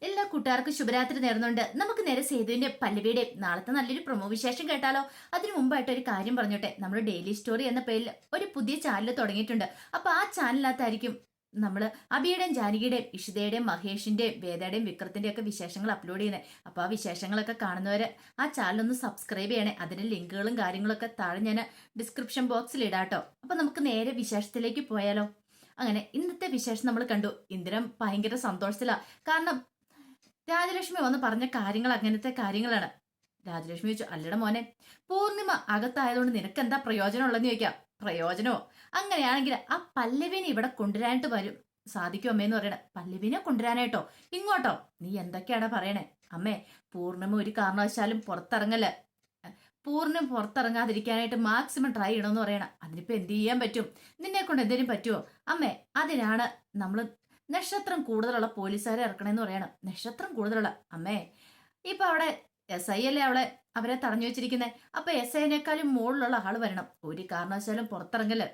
എല്ലാ കൂട്ടുകാർക്കും ശുഭരാത്രി നേർന്നുകൊണ്ട് നമുക്ക് നേരെ സേതുവിന്റെ പല്ലവിയുടെ നാളത്തെ നല്ലൊരു പ്രൊമോ വിശേഷം കേട്ടാലോ. അതിനു മുമ്പായിട്ട് ഒരു കാര്യം പറഞ്ഞോട്ടെ. നമ്മൾ ഡെയിലി സ്റ്റോറി എന്ന പേരിൽ ഒരു പുതിയ ചാനൽ തുടങ്ങിയിട്ടുണ്ട്. അപ്പൊ ആ ചാനലിനകത്തായിരിക്കും നമ്മൾ അബിയുടെയും ജാനകിയുടെയും ഇഷിതയുടെയും മഹേഷിന്റെയും വേദയുടെയും വിക്രത്തിന്റെയും ഒക്കെ വിശേഷങ്ങൾ അപ്ലോഡ് ചെയ്യുന്നത്. അപ്പൊ ആ വിശേഷങ്ങളൊക്കെ കാണുന്നവര് ആ ചാനൽ ഒന്ന് സബ്സ്ക്രൈബ് ചെയ്യണേ. അതിന്റെ ലിങ്കുകളും കാര്യങ്ങളൊക്കെ താഴെ ഞാൻ ഡിസ്ക്രിപ്ഷൻ ബോക്സിൽ ഇടാട്ടോ. അപ്പൊ നമുക്ക് നേരെ വിശേഷത്തിലേക്ക് പോയാലോ. അങ്ങനെ ഇന്നത്തെ വിശേഷം നമ്മൾ കണ്ടു. ഇന്ദ്രൻ ഭയങ്കര സന്തോഷത്തിലാ. കാരണം രാജലക്ഷ്മി വന്ന് പറഞ്ഞ കാര്യങ്ങൾ അങ്ങനത്തെ കാര്യങ്ങളാണ്. രാജലക്ഷ്മി ചോദിച്ചു, അല്ലട മോനെ, പൂർണിമ അകത്തായതുകൊണ്ട് നിനക്ക് എന്താ പ്രയോജനം ഉള്ളതെന്ന് ചോദിക്കാം. പ്രയോജനമോ? അങ്ങനെയാണെങ്കിൽ ആ പല്ലവിനെ ഇവിടെ കൊണ്ടുവരാനായിട്ട് വരും സാധിക്കും അമ്മേന്ന് പറയണേ. പല്ലവിനെ കൊണ്ടുവരാനായിട്ടോ? ഇങ്ങോട്ടോ? നീ എന്തൊക്കെയാടാ പറയണേ? അമ്മേ, പൂർണിമ ഒരു കാരണവശാലും പുറത്തിറങ്ങല്. പൂർണ്ണം പുറത്തിറങ്ങാതിരിക്കാനായിട്ട് മാക്സിമം ട്രൈ ചെയ്യണമെന്ന് പറയണം. അതിനിപ്പോ എന്ത് ചെയ്യാൻ പറ്റും? നിന്നെ കൊണ്ട് എന്തെങ്കിലും പറ്റുമോ? അമ്മേ, അതിനാണ് നമ്മൾ നക്ഷത്രം കൂടുതലുള്ള പോലീസുകാരെ ഇറക്കണമെന്ന് പറയണം. നക്ഷത്രം കൂടുതലുള്ള അമ്മേ, ഇപ്പൊ അവിടെ SI അല്ലേ അവരെ തടഞ്ഞു വെച്ചിരിക്കുന്നത്. അപ്പൊ SIനേക്കാളും മുകളിലുള്ള ആള് വരണം. ഒരു കാരണവശാലും പുറത്തിറങ്ങല്.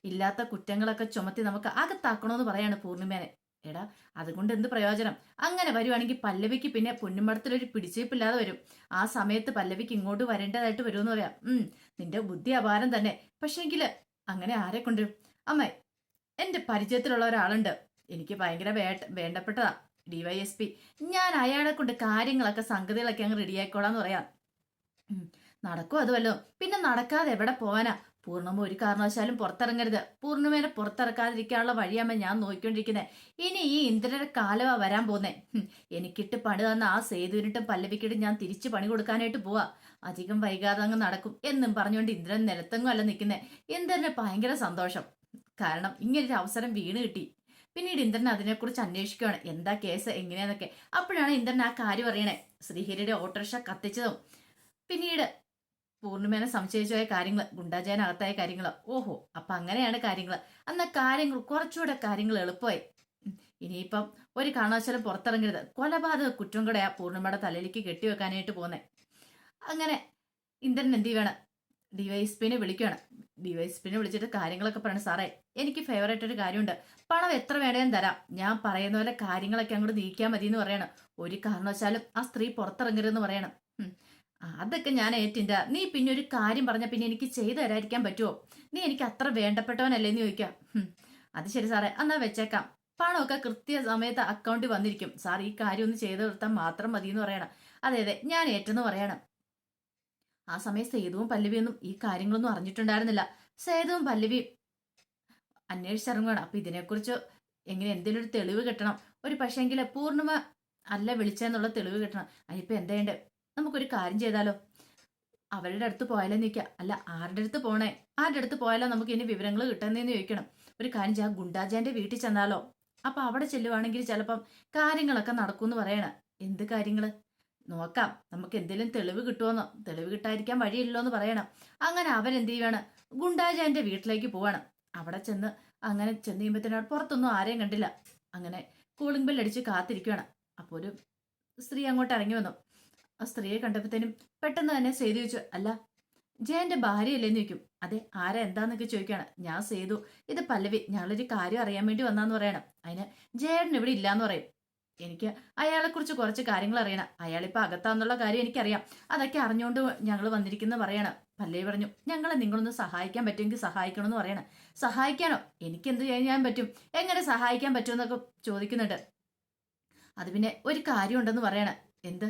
ഇല്ലാത്ത കുറ്റങ്ങളൊക്കെ ചുമത്തി നമുക്ക് അകത്താക്കണമെന്ന് പറയാണ് പൂർണിമേനെ. എടാ, അതുകൊണ്ട് എന്ത് പ്രയോജനം? അങ്ങനെ വരുവാണെങ്കിൽ പല്ലവിക്ക് പിന്നെ പൊന്നുമടത്തിലൊരു പിടിച്ചേപ്പില്ലാതെ വരും. ആ സമയത്ത് പല്ലവിക്ക് ഇങ്ങോട്ട് വരേണ്ടതായിട്ട് വരുമെന്ന് പറയാം. നിന്റെ ബുദ്ധി അപാരം തന്നെ. പക്ഷേങ്കില് അങ്ങനെ ആരെ കൊണ്ടുവരും? അമ്മ, എന്റെ പരിചയത്തിലുള്ള ഒരാളുണ്ട്. എനിക്ക് ഭയങ്കര വേണ്ടപ്പെട്ടതാ. DYSP. ഞാൻ അയാളെ കൊണ്ട് കാര്യങ്ങളൊക്കെ സംഗതികളൊക്കെ അങ്ങ് റെഡിയായിക്കോളാന്ന് പറയാം. നടക്കും അതുമല്ലോ. പിന്നെ നടക്കാതെ എവിടെ പോവാനാ? പൂർണ്ണിമ ഒരു കാരണവശാലും പുറത്തിറങ്ങരുത്. പൂർണ്ണിമേനെ പുറത്തിറക്കാതിരിക്കാനുള്ള വഴിയാമ്മ ഞാൻ നോക്കിക്കൊണ്ടിരിക്കുന്നത്. ഇനി ഈ ഇന്ദ്രന്റെ കാലവാ വരാൻ പോന്നേ. എനിക്കിട്ട് പണി തന്ന ആ സേതുവിനിട്ടും പല്ലവിക്കിട്ടും ഞാൻ തിരിച്ചു പണി കൊടുക്കാനായിട്ട് പോവാ. അധികം വൈകാതെ അങ്ങ് നടക്കും എന്നും പറഞ്ഞുകൊണ്ട് ഇന്ദ്രൻ നിലത്തെങ്ങും അല്ല നിൽക്കുന്നേ. ഇന്ദ്രന് ഭയങ്കര സന്തോഷം. കാരണം ഇങ്ങനൊരു അവസരം വീണ് കിട്ടി. പിന്നീട് ഇന്ദ്രൻ അതിനെക്കുറിച്ച് അന്വേഷിക്കുകയാണ്. എന്താ കേസ്, എങ്ങനെയാന്നൊക്കെ. അപ്പോഴാണ് ഇന്ദ്രൻ ആ കാര്യം അറിയണേ. ശ്രീഹരിയുടെ ഓട്ടോറിക്ഷ കത്തിച്ചതും പിന്നീട് പൂർണ്ണിമേനെ സംശയിച്ചായ കാര്യങ്ങൾ, ഗുണ്ടാജയനകത്തായ കാര്യങ്ങൾ. ഓഹോ, അപ്പൊ അങ്ങനെയാണ് കാര്യങ്ങൾ. അന്ന കാര്യങ്ങൾ കുറച്ചുകൂടെ കാര്യങ്ങൾ എളുപ്പമായി. ഇനിയിപ്പം ഒരു കാരണവശാലും പുറത്തിറങ്ങരുത്. കൊലപാതക കുറ്റം കൂടെ ആ പൂർണ്ണിമയുടെ തലയിലേക്ക് കെട്ടിവെക്കാനായിട്ട് പോന്നെ. അങ്ങനെ ഇന്ദ്രൻ എന്ത് ചെയ്യണം? DYSPനെ വിളിക്കുകയാണ്. DYSPനെ വിളിച്ചിട്ട് കാര്യങ്ങളൊക്കെ പറയണം. സാറേ, എനിക്ക് ഫേവറേറ്റ് ഒരു കാര്യമുണ്ട്. പണം എത്ര വേണേലും തരാം. ഞാൻ പറയുന്ന പോലെ കാര്യങ്ങളൊക്കെ അങ്ങോട്ട് നീക്കിയാൽ മതി എന്ന് പറയണം. ഒരു കാരണവശാലും ആ സ്ത്രീ പുറത്തിറങ്ങരുതെന്ന് പറയണം. അതൊക്കെ ഞാൻ ഏറ്റില്ല. നീ പിന്നെ ഒരു കാര്യം പറഞ്ഞ പിന്നെ എനിക്ക് ചെയ്തു തരാതിരിക്കാൻ പറ്റുമോ? നീ എനിക്ക് അത്ര വേണ്ടപ്പെട്ടവനല്ലേ എന്ന് ചോദിക്കാം. അത് ശരി സാറേ, എന്നാ വെച്ചേക്കാം. പണമൊക്കെ കൃത്യ സമയത്ത് അക്കൗണ്ടിൽ വന്നിരിക്കും. സാർ ഈ കാര്യം ഒന്ന് ചെയ്തു തീർത്താൽ മാത്രം മതി എന്ന് പറയണം. അതെ അതെ, ഞാൻ ഏറ്റെന്ന് പറയണം. ആ സമയം സേതുവും പല്ലവിയൊന്നും ഈ കാര്യങ്ങളൊന്നും അറിഞ്ഞിട്ടുണ്ടായിരുന്നില്ല. സേതുവും പല്ലവിയും അന്വേഷിച്ചിറങ്ങുകയാണ്. അപ്പൊ ഇതിനെക്കുറിച്ച് എങ്ങനെ എന്തെങ്കിലും ഒരു തെളിവ് കിട്ടണം. ഒരു പക്ഷേങ്കിൽ പൂർണ്ണിമ അല്ല വിളിച്ചെന്നുള്ള തെളിവ് കിട്ടണം. അതിപ്പോ എന്താ ചെയ്യണ്ടേ? നമുക്കൊരു കാര്യം ചെയ്താലോ? അവരുടെ അടുത്ത് പോയാലോ നിൽക്കുക. അല്ല, ആരുടെ അടുത്ത് പോണേ? ആരുടെ അടുത്ത് പോയാലോ നമുക്ക് ഇനി വിവരങ്ങൾ കിട്ടുന്നതെന്ന് ചോദിക്കണം. ഒരു കാര്യം ചെയ്യാം, ഗുണ്ടാജാന്റെ വീട്ടിൽ ചെന്നാലോ? അപ്പൊ അവിടെ ചെല്ലുവാണെങ്കിൽ ചിലപ്പം കാര്യങ്ങളൊക്കെ നടക്കുമെന്ന് പറയണം. എന്ത് കാര്യങ്ങള്? നോക്കാം, നമുക്ക് എന്തെങ്കിലും തെളിവ് കിട്ടുമെന്നോ. തെളിവ് കിട്ടാതിരിക്കാൻ വഴിയില്ലോ എന്ന് പറയണം. അങ്ങനെ അവരെന്ത് ചെയ്യുവാണ്? ഗുണ്ടാജാന്റെ വീട്ടിലേക്ക് പോവാണ്. അവിടെ ചെന്ന് അങ്ങനെ ചെന്ന് കഴിയുമ്പോഴത്തേനും പുറത്തൊന്നും ആരെയും കണ്ടില്ല. അങ്ങനെ കൂളിംഗ് ബെൽ അടിച്ച് കാത്തിരിക്കുകയാണ്. അപ്പോൾ ഒരു സ്ത്രീ അങ്ങോട്ട് ഇറങ്ങി വന്നു. ആ സ്ത്രീയെ കണ്ടപ്പോഴത്തേനും പെട്ടെന്ന് തന്നെ സേതു ചോദിച്ചു, അല്ല, ജയന്റെ ഭാര്യയല്ലേന്ന് ചോദിക്കും. അതെ, ആരാ എന്താന്നൊക്കെ ചോദിക്കുകയാണ്. ഞാൻ സേതു, ഇത് പല്ലവി. ഞങ്ങളൊരു കാര്യം അറിയാൻ വേണ്ടി വന്നാന്ന് പറയണം. അതിന് ജയൻ ഇവിടെ ഇല്ലാന്ന് പറയും. എനിക്ക് അയാളെക്കുറിച്ച് കുറച്ച് കാര്യങ്ങൾ അറിയണം. അയാളിപ്പോൾ അകത്താന്നുള്ള കാര്യം എനിക്കറിയാം. അതൊക്കെ അറിഞ്ഞുകൊണ്ട് ഞങ്ങൾ വന്നിരിക്കുന്ന പറയണം. പല്ലവി പറഞ്ഞു, ഞങ്ങളെ നിങ്ങളൊന്ന് സഹായിക്കാൻ പറ്റുമെങ്കിൽ സഹായിക്കണമെന്ന് പറയണം. സഹായിക്കാനോ? എനിക്ക് എന്ത് ചെയ്യാൻ പറ്റും? എങ്ങനെ സഹായിക്കാൻ പറ്റുമെന്നൊക്കെ ചോദിക്കുന്നുണ്ട്. അത് പിന്നെ ഒരു കാര്യം ഉണ്ടെന്ന് പറയണം. എന്ത്?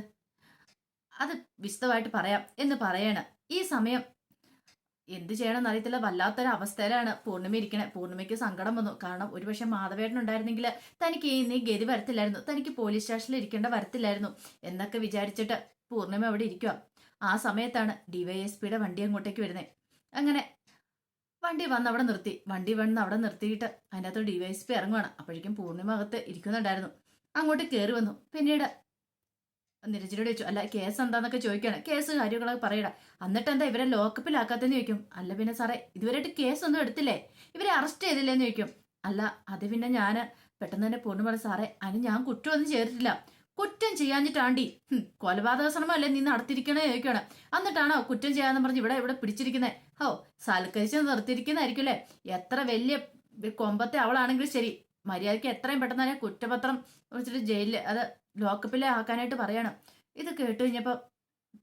അത് വിശദമായിട്ട് പറയാം എന്ന് പറയണം. ഈ സമയം എന്ത് ചെയ്യണമെന്ന് അറിയത്തില്ല. വല്ലാത്തൊരു അവസ്ഥയിലാണ് പൂർണ്ണിമ ഇരിക്കണേ. പൂർണ്ണിമയ്ക്ക് സങ്കടം വന്നു. കാരണം ഒരുപക്ഷെ മാധവേട്ടൻ ഉണ്ടായിരുന്നെങ്കിൽ തനിക്ക് ഇനി ഗതി വരത്തില്ലായിരുന്നു. തനിക്ക് പോലീസ് സ്റ്റേഷനിൽ ഇരിക്കേണ്ട വരത്തില്ലായിരുന്നു എന്നൊക്കെ വിചാരിച്ചിട്ട് പൂർണ്ണിമ അവിടെ ഇരിക്കുക. ആ സമയത്താണ് DYSPയുടെ വണ്ടി അങ്ങോട്ടേക്ക് വരുന്നത്. അങ്ങനെ വണ്ടി വന്ന് അവിടെ നിർത്തി. വണ്ടി വന്ന് അവിടെ നിർത്തിയിട്ട് അതിനകത്ത് DYSP ഇറങ്ങുവാണ്. അപ്പോഴേക്കും പൂർണ്ണിമ അകത്ത് ഇരിക്കുന്നുണ്ടായിരുന്നു. അങ്ങോട്ട് കയറി വന്നു. പിന്നീട് നിരഞ്ജനോട് ചോദിച്ചു, അല്ല കേസ് എന്താന്നൊക്കെ ചോദിക്കുകയാണ്. കേസ് കാര്യങ്ങളൊക്കെ പറയടാ. എന്നിട്ട് എന്താ ഇവരെ ലോക്കപ്പിലാക്കാത്തെന്ന് ചോദിക്കും. അല്ല പിന്നെ സാറേ, ഇതുവരെയായിട്ട് കേസൊന്നും എടുത്തില്ലേ? ഇവരെ അറസ്റ്റ് ചെയ്തില്ലേന്ന് ചോദിക്കും. അല്ല, അത് പിന്നെ ഞാൻ പെട്ടെന്ന് തന്നെ പൂർണ്ണിമ സാറേ, അതിന് ഞാൻ കുറ്റമൊന്നും ചെയ്തിട്ടില്ല. കുറ്റം ചെയ്യാഞ്ഞിട്ടാണ്ടി കൊലപാതക ശ്രമമല്ലേ നീ നടത്തിയിരിക്കണേ ചോദിക്കുകയാണ്. എന്നിട്ടാണോ കുറ്റം ചെയ്യാന്ന് പറഞ്ഞ് ഇവിടെ ഇവിടെ പിടിച്ചിരിക്കുന്നത്? ഹോ, സൽക്കരിച്ച് നിർത്തിയിരിക്കുന്നതായിരിക്കും അല്ലേ? എത്ര വലിയ കൊമ്പത്തെ അവളാണെങ്കിലും ശരി, മര്യാദയ്ക്ക് എത്രയും പെട്ടെന്ന് തന്നെ കുറ്റപത്രം വെച്ചിട്ട് ജയിലിൽ അത് ലോക്കപ്പിൽ ആക്കാനായിട്ട് പറയണം. ഇത് കേട്ട് കഴിഞ്ഞപ്പോൾ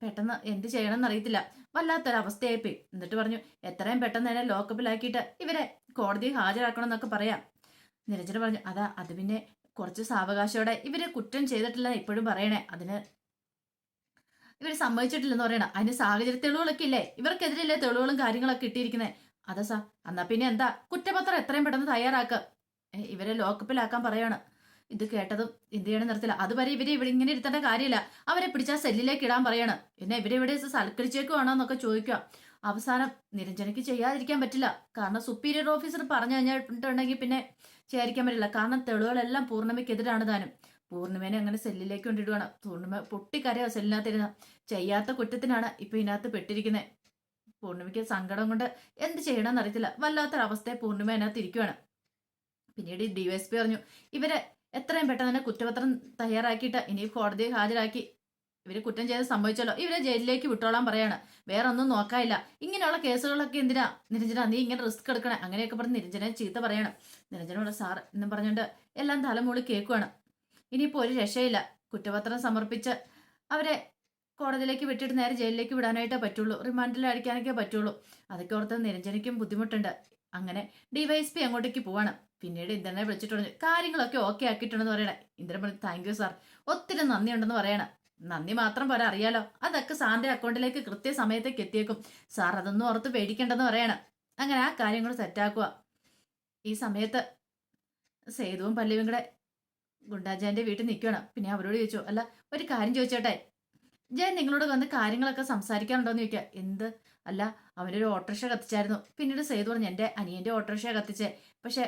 പെട്ടെന്ന് എന്ത് ചെയ്യണമെന്ന് അറിയത്തില്ല. വല്ലാത്തൊരവസ്ഥയായിപ്പോയി. എന്നിട്ട് പറഞ്ഞു എത്രയും പെട്ടെന്ന് തന്നെ ലോക്കപ്പിലാക്കിയിട്ട് ഇവരെ കോടതിയിൽ ഹാജരാക്കണം എന്നൊക്കെ പറയാം. നിരഞ്ജന പറഞ്ഞു അത് പിന്നെ കുറച്ച് സാവകാശത്തോടെ ഇവര് കുറ്റം ചെയ്തിട്ടില്ലെന്ന് ഇപ്പോഴും പറയണേ. അതിന് ഇവർ സമ്മതിച്ചിട്ടില്ലെന്ന് പറയണം. അതിന് സാഹചര്യ തെളിവുകളൊക്കെ ഇല്ലേ, ഇവർക്കെതിരെയല്ലേ തെളിവുകളും കാര്യങ്ങളൊക്കെ ഇട്ടിരിക്കുന്നത്. അതാ സാർ, എന്നാ പിന്നെ എന്താ കുറ്റപത്രം എത്രയും പെട്ടെന്ന് തയ്യാറാക്കുക, ഇവരെ ലോക്കപ്പിലാക്കാൻ പറയാണ്. ഇത് കേട്ടതും എന്ത് ചെയ്യണം നിർത്തില്ല. അതുവരെ ഇവരെ ഇവിടെ ഇങ്ങനെ ഇരുത്തേണ്ട കാര്യമില്ല, അവരെ പിടിച്ചാൽ സെല്ലിലേക്ക് ഇടാൻ പറയാണ്. പിന്നെ ഇവരെവിടെ സൽക്കരിച്ചേക്കുവാണോ എന്നൊക്കെ ചോദിക്കുക. അവസാനം നിരഞ്ജനയ്ക്ക് ചെയ്യാതിരിക്കാൻ പറ്റില്ല. കാരണം സുപ്പീരിയർ ഓഫീസർ പറഞ്ഞു കഴിഞ്ഞിട്ടുണ്ടെങ്കിൽ പിന്നെ ചെയ്യാതിരിക്കാൻ പറ്റില്ല. കാരണം തെളിവുകളെല്ലാം പൂർണ്ണിമയ്ക്കെതിരാണ് താനും. പൂർണ്ണിമേനെ അങ്ങനെ സെല്ലിലേക്ക് കൊണ്ടിടുവാണ്. പൂർണ്ണിമ പൊട്ടിക്കരയോ സെല്ലിനകത്തിരുന്ന. ചെയ്യാത്ത കുറ്റത്തിനാണ് ഇപ്പൊ ഇതിനകത്ത് പെട്ടിരിക്കുന്നത്. പൂർണ്ണിമയ്ക്ക് സങ്കടം കൊണ്ട് എന്ത് ചെയ്യണമെന്ന് അറിയത്തില്ല. വല്ലാത്തൊരവസ്ഥയെ പൂർണ്ണിമ അതിനകത്ത് ഇരിക്കുവാണ്. പിന്നീട് ഡിവൈഎസ്പി പറഞ്ഞു ഇവരെ എത്രയും പെട്ടെന്ന് തന്നെ കുറ്റപത്രം തയ്യാറാക്കിയിട്ട് ഇനി കോടതിയിൽ ഹാജരാക്കി ഇവര് കുറ്റം ചെയ്ത് സംഭവിച്ചല്ലോ ഇവരെ ജയിലിലേക്ക് വിട്ടോളാൻ പറയാണ്. വേറെ ഒന്നും നോക്കാനില്ല. ഇങ്ങനെയുള്ള കേസുകളൊക്കെ എന്തിനാ നിരഞ്ജന നീ ഇങ്ങനെ റിസ്ക് എടുക്കണേ, അങ്ങനെയൊക്കെ പറഞ്ഞ് നിരഞ്ജനെ ചീത്ത പറയണം. നിരഞ്ജനോട് സാർ എന്നും പറഞ്ഞുകൊണ്ട് എല്ലാം തലമൂളി കേൾക്കുവാണ്. ഇനിയിപ്പോൾ ഒരു രക്ഷയില്ല. കുറ്റപത്രം സമർപ്പിച്ച് അവരെ കോടതിയിലേക്ക് വിട്ടിട്ട് നേരെ ജയിലിലേക്ക് വിടാനായിട്ടേ പറ്റുള്ളൂ, റിമാൻഡിൽ അടിക്കാനൊക്കെ പറ്റുള്ളൂ. അതൊക്കെ ഓർത്ത് നിരഞ്ജനയ്ക്കും ബുദ്ധിമുട്ടുണ്ട്. അങ്ങനെ ഡിവൈഎസ്പി അങ്ങോട്ടേക്ക് പോവാണ്. പിന്നീട് ഇന്ദ്രനെ വിളിച്ചിട്ട് പറഞ്ഞു കാര്യങ്ങളൊക്കെ ഓക്കെ ആക്കിയിട്ടുണ്ടെന്ന് പറയണേ. ഇന്ദ്രൻ പറഞ്ഞു താങ്ക് യു സാർ, ഒത്തിരി നന്ദിയുണ്ടെന്ന് പറയണം. നന്ദി മാത്രം പോരാ, അറിയാലോ അതൊക്കെ സാറിന്റെ അക്കൗണ്ടിലേക്ക് കൃത്യസമയത്തേക്ക് എത്തിയേക്കും. സാർ അതൊന്നും ഓർത്ത് പേടിക്കണ്ടെന്ന് പറയണം. അങ്ങനെ ആ കാര്യങ്ങൾ സെറ്റാക്കുക. ഈ സമയത്ത് സേതുവും പല്ലവിയും കൂടെ ഗുണ്ടാജാന്റെ വീട്ടിൽ നിൽക്കണം. പിന്നെ അവരോട് ചോദിച്ചു അല്ല ഒരു കാര്യം ചോദിച്ചോട്ടെ, ജയൻ നിങ്ങളോട് വന്ന് കാര്യങ്ങളൊക്കെ സംസാരിക്കാറുണ്ടോന്ന് ചോദിക്കുക. എന്ത്? അല്ല അവനൊരു ഓട്ടോറിക്ഷ കത്തിച്ചായിരുന്നു. പിന്നീട് സേതു പറഞ്ഞു എന്റെ അനിയന്റെ ഓട്ടോറിക്ഷ കത്തിച്ചേ, പക്ഷെ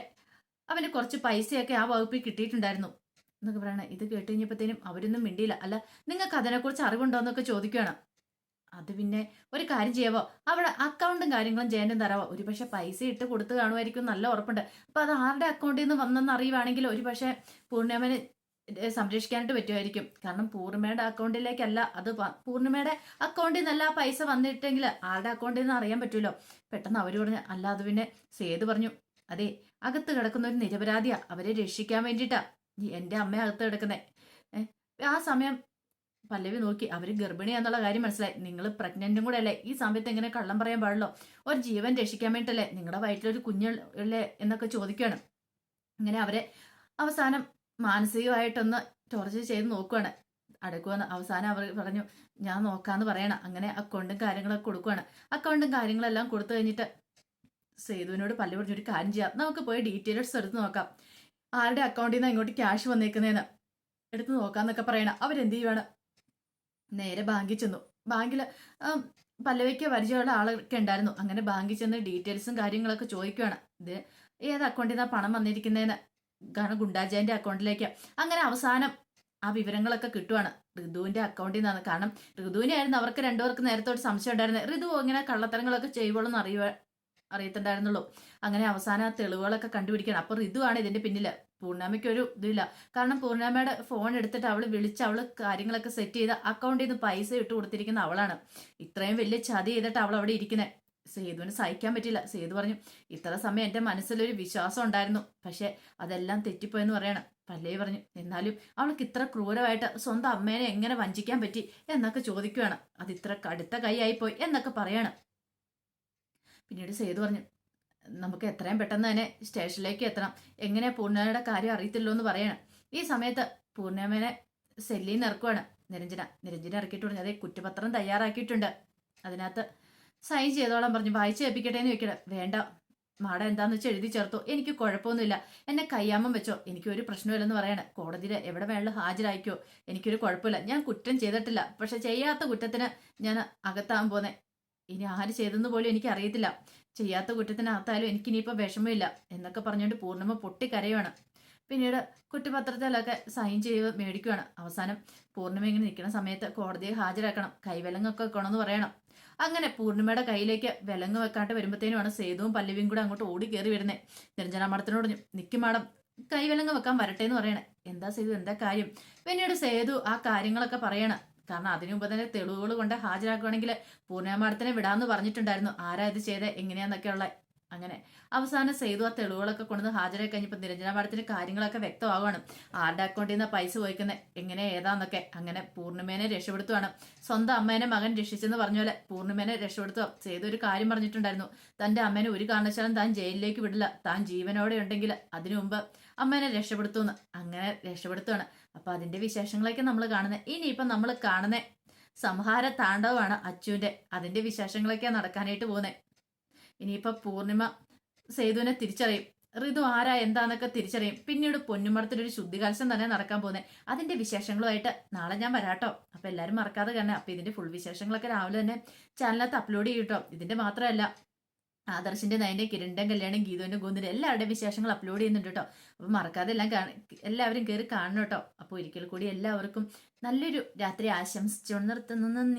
അവന് കുറച്ച് പൈസയൊക്കെ ആ വകുപ്പിൽ കിട്ടിയിട്ടുണ്ടായിരുന്നു എന്നൊക്കെ പറയണേ. ഇത് കേട്ട് കഴിഞ്ഞപ്പോഴത്തേനും അവരൊന്നും മിണ്ടിയില്ല. അല്ല നിങ്ങൾക്ക് അതിനെക്കുറിച്ച് അറിവുണ്ടോ എന്നൊക്കെ ചോദിക്കുകയാണ്. അത് പിന്നെ ഒരു കാര്യം ചെയ്യാവോ, അവിടെ അക്കൗണ്ടും കാര്യങ്ങളും ജയനും തരാവോ, ഒരു പക്ഷെ പൈസ ഇട്ട് കൊടുത്ത് കാണുമായിരിക്കും, നല്ല ഉറപ്പുണ്ട്. അപ്പൊ അത് ആരുടെ അക്കൗണ്ടിൽ നിന്ന് വന്നെന്ന് അറിയുവാണെങ്കിൽ ഒരു പക്ഷെ പൂർണ്ണിമന് സംരക്ഷിക്കാനായിട്ട് പറ്റുമായിരിക്കും. കാരണം പൂർണ്ണിമയുടെ അക്കൗണ്ടിലേക്കല്ല അത്, പൂർണ്ണിമയുടെ അക്കൗണ്ടിൽ നിന്നല്ല ആ പൈസ വന്നിട്ടെങ്കിൽ ആരുടെ അക്കൗണ്ടിൽ നിന്ന് അറിയാൻ പറ്റുമല്ലോ. പെട്ടെന്ന് അവർ പറഞ്ഞു അല്ല അത് പിന്നെ സേതു പറഞ്ഞു അതെ അകത്ത് കിടക്കുന്ന ഒരു നിരപരാധിയാ, അവരെ രക്ഷിക്കാൻ വേണ്ടിയിട്ടാ എന്റെ അമ്മ അകത്ത് കിടക്കുന്നേ. ആ സമയം പല്ലവി നോക്കി അവര് ഗർഭിണിയാന്നുള്ള കാര്യം മനസ്സിലായി. നിങ്ങൾ പ്രഗ്നന്റും കൂടെ അല്ലേ, ഈ സമയത്ത് എങ്ങനെ കള്ളം പറയാൻ പാടുള്ളോ, ഒരു ജീവൻ രക്ഷിക്കാൻ വേണ്ടിട്ടല്ലേ, നിങ്ങളുടെ വയറ്റിലൊരു കുഞ്ഞല്ലേ എന്നൊക്കെ ചോദിക്കുകയാണ്. അങ്ങനെ അവരെ അവസാനം മാനസികമായിട്ടൊന്ന് ടോർച്ചർ ചെയ്ത് നോക്കുവാണ്, അടുക്കുവാന്ന്. അവസാനം അവർ പറഞ്ഞു ഞാൻ നോക്കാന്ന് പറയണം. അങ്ങനെ അക്കൗണ്ടും കാര്യങ്ങളൊക്കെ കൊടുക്കുവാണ്. അക്കൗണ്ടും കാര്യങ്ങളെല്ലാം കൊടുത്തു കഴിഞ്ഞിട്ട് സേതുവിനോട് പല്ലു പറഞ്ഞൊരു കാര്യം ചെയ്യാം, നമുക്ക് പോയി ഡീറ്റെയിൽസ് എടുത്ത് നോക്കാം, ആരുടെ അക്കൗണ്ടിൽ നിന്ന് ഇങ്ങോട്ട് ക്യാഷ് വന്നേക്കുന്നതെന്ന് എടുത്ത് നോക്കാന്നൊക്കെ പറയണം. അവരെന്ത് ചെയ്യുവാണ്, നേരെ ബാങ്കിൽ ചെന്നു. ബാങ്കിൽ പല്ലവിക്ക് പരിചയമുള്ള ആളൊക്കെ ഉണ്ടായിരുന്നു. അങ്ങനെ ബാങ്കിൽ ചെന്ന് ഡീറ്റെയിൽസും കാര്യങ്ങളൊക്കെ ചോദിക്കുകയാണ്. ഇത് ഏത് അക്കൗണ്ടിൽ നിന്നാണ് പണം വന്നിരിക്കുന്നതെന്ന്. കാരണം ഗുണ്ടാജയന്റെ അക്കൗണ്ടിലേക്ക്. അങ്ങനെ അവസാനം ആ വിവരങ്ങളൊക്കെ കിട്ടുവാണ് ഋതുവിന്റെ അക്കൗണ്ടിൽ നിന്നാണ്. കാരണം ഋതുവിനെ ആയിരുന്നു അവർക്ക് രണ്ടുപേർക്ക് നേരത്തോട് സംശയം ഉണ്ടായിരുന്നത്. ഋതു ഇങ്ങനെ കള്ളത്തരങ്ങളൊക്കെ ചെയ്യുമ്പോഴൊന്നും അറിയത്തുണ്ടായിരുന്നുള്ളൂ. അങ്ങനെ അവസാനം ആ തെളിവുകളൊക്കെ കണ്ടുപിടിക്കണം. അപ്പൊ ഋതുവാണ് ഇതിന്റെ പിന്നില്. പൂർണ്ണാമയ്ക്കൊരു ഇതില്ല. കാരണം പൂർണ്ണാമയുടെ ഫോൺ എടുത്തിട്ട് അവള് വിളിച്ച് അവള് കാര്യങ്ങളൊക്കെ സെറ്റ് ചെയ്ത് അക്കൗണ്ടിൽ നിന്ന് പൈസ ഇട്ട് കൊടുത്തിരിക്കുന്ന അവളാണ്. ഇത്രയും വലിയ ചതി ചെയ്തിട്ട് അവൾ അവിടെ ഇരിക്കുന്നത്. സേതുവിന് സഹിക്കാൻ പറ്റില്ല. സേതു പറഞ്ഞു ഇത്ര സമയം എന്റെ മനസ്സിലൊരു വിശ്വാസം ഉണ്ടായിരുന്നു, പക്ഷെ അതെല്ലാം തെറ്റിപ്പോയെന്ന് പറയണം. പല്ലവി പറഞ്ഞു എന്നാലും അവൾക്ക് ഇത്ര ക്രൂരമായിട്ട് സ്വന്തം അമ്മേനെ എങ്ങനെ വഞ്ചിക്കാൻ പറ്റി എന്നൊക്കെ ചോദിക്കുകയാണ്. അത് ഇത്ര കടുത്ത കൈയായിപ്പോയി എന്നൊക്കെ പറയണം. പിന്നീട് സേതു പറഞ്ഞു നമുക്ക് എത്രയും പെട്ടെന്ന് തന്നെ സ്റ്റേഷനിലേക്ക് എത്തണം, എങ്ങനെ പൂർണ്ണിമയുടെ കാര്യം അറിയത്തില്ലോ എന്ന് പറയണം. ഈ സമയത്ത് പൂർണ്ണിമനെ സെല്ലിൽ നിന്ന് ഇറക്കുവാണ് നിരഞ്ജന ഇറക്കിയിട്ട് പറഞ്ഞു അതേ കുറ്റപത്രം തയ്യാറാക്കിയിട്ടുണ്ട്, അതിനകത്ത് സൈൻ ചെയ്തോളാൻ പറഞ്ഞു. വായിച്ച് ഏൽപ്പിക്കട്ടെ എന്ന് ചോദിക്കട്ടെ. വേണ്ട മാഡം എന്താന്ന് വെച്ചാൽ എഴുതി ചേർത്തോ, എനിക്ക് കുഴപ്പമൊന്നുമില്ല, എന്നെ കയ്യാമം വെച്ചോ, എനിക്കൊരു പ്രശ്നമില്ലെന്ന് പറയണേ. കോടതിയിൽ എവിടെ വേണമെങ്കിലും ഹാജരായിക്കോ, എനിക്കൊരു കുഴപ്പമില്ല, ഞാൻ കുറ്റം ചെയ്തിട്ടില്ല, പക്ഷെ ചെയ്യാത്ത കുറ്റത്തിന് ഞാൻ അകത്താൻ പോന്നെ. ഇനി ആര് ചെയ്തെന്ന് പോലും എനിക്ക് അറിയത്തില്ല, ചെയ്യാത്ത കുറ്റത്തിനകത്തായാലും എനിക്കിനിയിപ്പോൾ വിഷമമില്ല എന്നൊക്കെ പറഞ്ഞുകൊണ്ട് പൂർണ്ണിമ പൊട്ടിക്കരയുവാണ്. പിന്നീട് കുറ്റപത്രത്തിലൊക്കെ സൈൻ ചെയ്ത് മേടിക്കുകയാണ്. അവസാനം പൂർണ്ണിമ ഇങ്ങനെ നിൽക്കുന്ന സമയത്ത് കോടതിയെ ഹാജരാക്കണം, കൈവിലങ്ങൊക്കെ വെക്കണമെന്ന് പറയണം. അങ്ങനെ പൂർണ്ണിമയുടെ കയ്യിലേക്ക് വിലങ്ങ് വെക്കാണ്ട് വരുമ്പോഴത്തേനുമാണ് സേതുവും പല്ലവിയും കൂടെ അങ്ങോട്ട് ഓടി കയറി വരുന്നത്. നിരഞ്ജന മാഡത്തിനോട് നിൽക്കും മാഡം കൈവിലങ്ങ് വെക്കാൻ വരട്ടെ എന്ന് പറയണേ. എന്താ സേതു എന്താ കാര്യം? പിന്നീട് സേതു ആ കാര്യങ്ങളൊക്കെ പറയണം. കാരണം അതിനു മുമ്പ് തന്നെ തെളിവുകൾ കൊണ്ട് ഹാജരാക്കുകയാണെങ്കിൽ പൂർണ്ണിമ മാഡത്തിനെ വിടാമെന്ന് പറഞ്ഞിട്ടുണ്ടായിരുന്നു, ആരാ ഇത് ചെയ്തേ എങ്ങനെയാന്നൊക്കെ ഉള്ള. അങ്ങനെ അവസാനം സേതു ആ തെളിവുകളൊക്കെ കൊണ്ടുവന്ന് ഹാജരായി കഴിഞ്ഞപ്പോൾ നിരഞ്ജന മാഡത്തിന് കാര്യങ്ങളൊക്കെ വ്യക്തമാവുകയാണ്. ആരുടെ അക്കൗണ്ടിൽ നിന്ന് പൈസ പോയിക്കുന്നത് എങ്ങനെ ഏതാന്നൊക്കെ. അങ്ങനെ പൂർണ്ണിമേനെ രക്ഷപ്പെടുത്തുവാണ്. സ്വന്തം അമ്മേനെ മകൻ രക്ഷിച്ചെന്ന് പറഞ്ഞ പോലെ പൂർണ്ണിമേനെ രക്ഷപ്പെടുത്തുക. സേതു ഒരു കാര്യം പറഞ്ഞിട്ടുണ്ടായിരുന്നു, തന്റെ അമ്മേനെ ഒരു കാരണവശാലും താൻ ജയിലിലേക്ക് വിടില്ല, താൻ ജീവനോടെ ഉണ്ടെങ്കിൽ അതിനു മുമ്പ് അമ്മേനെ രക്ഷപ്പെടുത്തുമെന്ന്. അങ്ങനെ രക്ഷപ്പെടുത്തുവാണ്. അപ്പൊ അതിന്റെ വിശേഷങ്ങളൊക്കെ നമ്മൾ കാണുന്നത്. ഇനിയിപ്പം നമ്മൾ കാണുന്ന സംഹാര താണ്ഡവമാണ് അച്ചുവിന്റെ. അതിന്റെ വിശേഷങ്ങളൊക്കെയാണ് നടക്കാനായിട്ട് പോകുന്നത്. ഇനിയിപ്പൊ പൂർണിമ സേതുവിനെ തിരിച്ചറിയും, ഋതു ആരാ എന്താന്നൊക്കെ തിരിച്ചറിയും. പിന്നീട് പൊന്നുമടത്തിലൊരു ശുദ്ധികലശം തന്നെ നടക്കാൻ പോകുന്നത്. അതിന്റെ വിശേഷങ്ങളുമായിട്ട് നാളെ ഞാൻ വരാട്ടോ. അപ്പൊ എല്ലാരും മറക്കാതെ കാണണേ. അപ്പൊ ഇതിന്റെ ഫുൾ വിശേഷങ്ങളൊക്കെ രാവിലെ തന്നെ ചാനലിനകത്ത് അപ്ലോഡ് ചെയ്യട്ടോ. ഇതിന്റെ മാത്രമല്ല, ആദർശിന്റെ നയന്റെ കിരണിന്റെ കല്യാണം, ഗീതുവിന്റെ ഗോന്തിന്റെ എല്ലാവരുടെയും വിശേഷങ്ങൾ അപ്ലോഡ് ചെയ്യുന്നുണ്ട് കേട്ടോ. അപ്പൊ മറക്കാതെ എല്ലാവരും കയറി കാണണം കേട്ടോ. അപ്പൊ ഒരിക്കൽ കൂടി എല്ലാവർക്കും നല്ലൊരു രാത്രി ആശംസിച്ചുകൊണ്ട് നിർത്തുന്നു. നന്ദി.